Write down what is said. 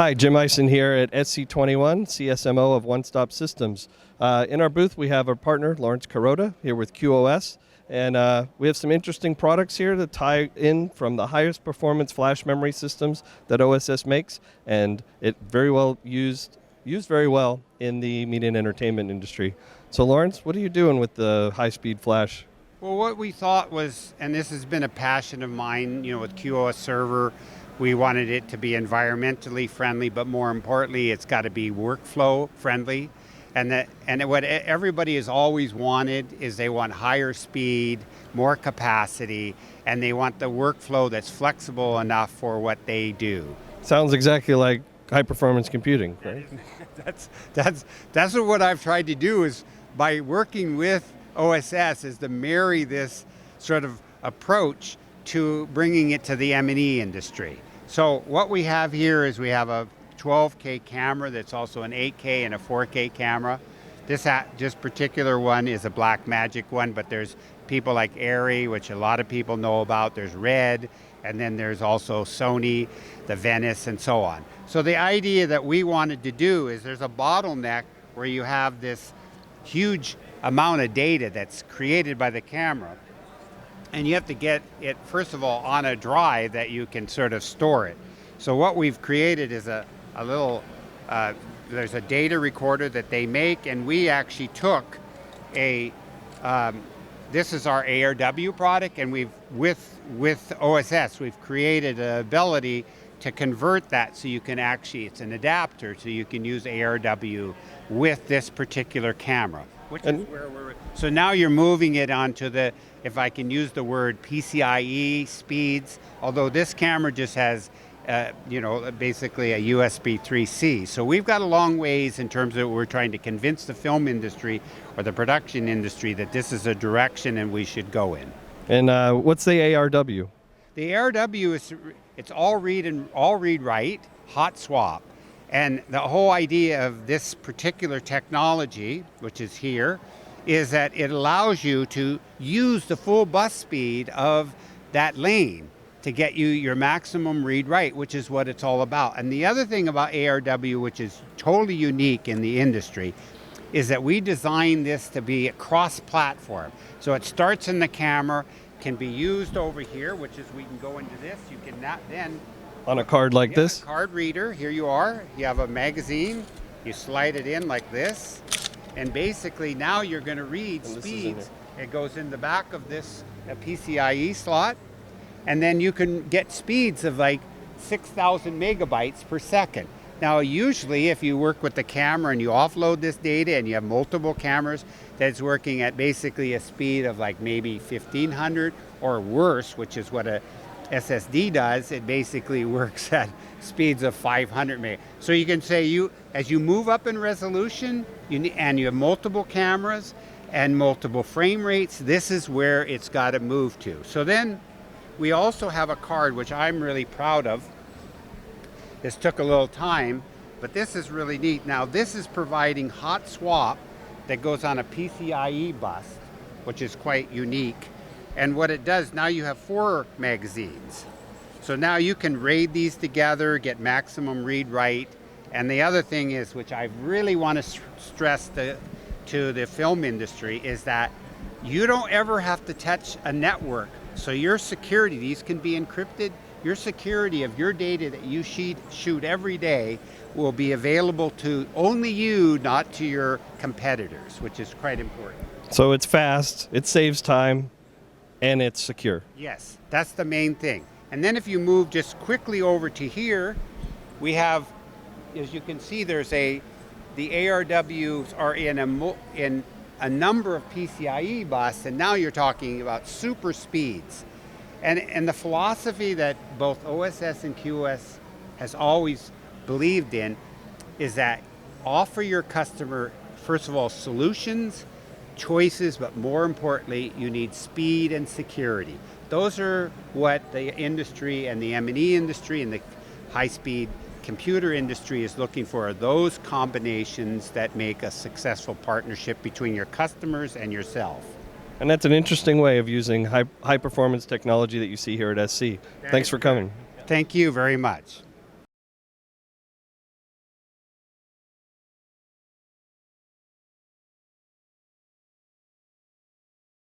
Hi, Jim Ison here at SC21, CSMO of One Stop Systems. In our booth, we have our partner, Lawrence Kuroda, here with QoS. And we have some interesting products here that tie in from the highest performance flash memory systems that OSS makes. And it used very well in the media and entertainment industry. So Lawrence, what are you doing with the high-speed flash? Well, what we thought was, and this has been a passion of mine, with QoS Server, we wanted it to be environmentally friendly, but more importantly, it's got to be workflow friendly. And what everybody has always wanted is they want higher speed, more capacity, and they want the workflow that's flexible enough for what they do. Sounds exactly like high-performance computing, right? That's what I've tried to do, is by working with OSS, is to marry this sort of approach to bringing it to the M&E industry. So what we have here is we have a 12K camera that's also an 8K and a 4K camera. This particular one is a Blackmagic one, but there's people like Arri, which a lot of people know about. There's Red, and then there's also Sony, the Venice, and so on. So the idea that we wanted to do is there's a bottleneck where you have this huge amount of data that's created by the camera. And you have to get it, first of all, on a drive that you can sort of store it. So what we've created is a little, there's a data recorder that they make, and we actually took this is our ARW product, and with OSS, we've created an ability to convert that so you can it's an adapter, so you can use ARW with this particular camera. So now you're moving it onto the, if I can use the word, PCIe speeds, although this camera just has, basically a USB 3C. So we've got a long ways in terms of we're trying to convince the film industry or the production industry that this is a direction and we should go in. And what's the ARW? The ARW it's all read write, hot swap. And the whole idea of this particular technology, which is here, is that it allows you to use the full bus speed of that lane to get you your maximum read-write, which is what it's all about. And the other thing about ARW, which is totally unique in the industry, is that we designed this to be a cross-platform. So it starts in the camera, can be used over here, which is we can go into this. You can then on a card like this? A card reader, here you are. You have a magazine, you slide it in like this, and basically now you're going to read speeds. It goes in the back of this PCIe slot, and then you can get speeds of like 6,000 megabytes per second. Now usually if you work with the camera and you offload this data and you have multiple cameras, that's working at basically a speed of like maybe 1,500 or worse, which is what a SSD does. It basically works at speeds of 500 meg. So you can say as you move up in resolution, and you have multiple cameras and multiple frame rates, this is where it's got to move to. So then we also have a card, which I'm really proud of. This took a little time, but this is really neat. Now this is providing hot swap that goes on a PCIe bus, which is quite unique. And what it does, now you have 4 magazines. So now you can RAID these together, get maximum read-write. And the other thing is, which I really want to stress to the film industry, is that you don't ever have to touch a network. So your security, these can be encrypted. Your security of your data that you shoot every day will be available to only you, not to your competitors, which is quite important. So it's fast, it saves time, and it's secure. Yes, that's the main thing. And then if you move just quickly over to here, we have, as you can see, the ARWs are in a number of PCIe bus, and now you're talking about super speeds. And the philosophy that both OSS and QoS has always believed in is that offer your customer, first of all, solutions, choices, but more importantly, you need speed and security. Those are what the industry and the M&E industry and the high-speed computer industry is looking for, are those combinations that make a successful partnership between your customers and yourself. And that's an interesting way of using high performance technology that you see here at SC. Thanks for coming. Thank you very much.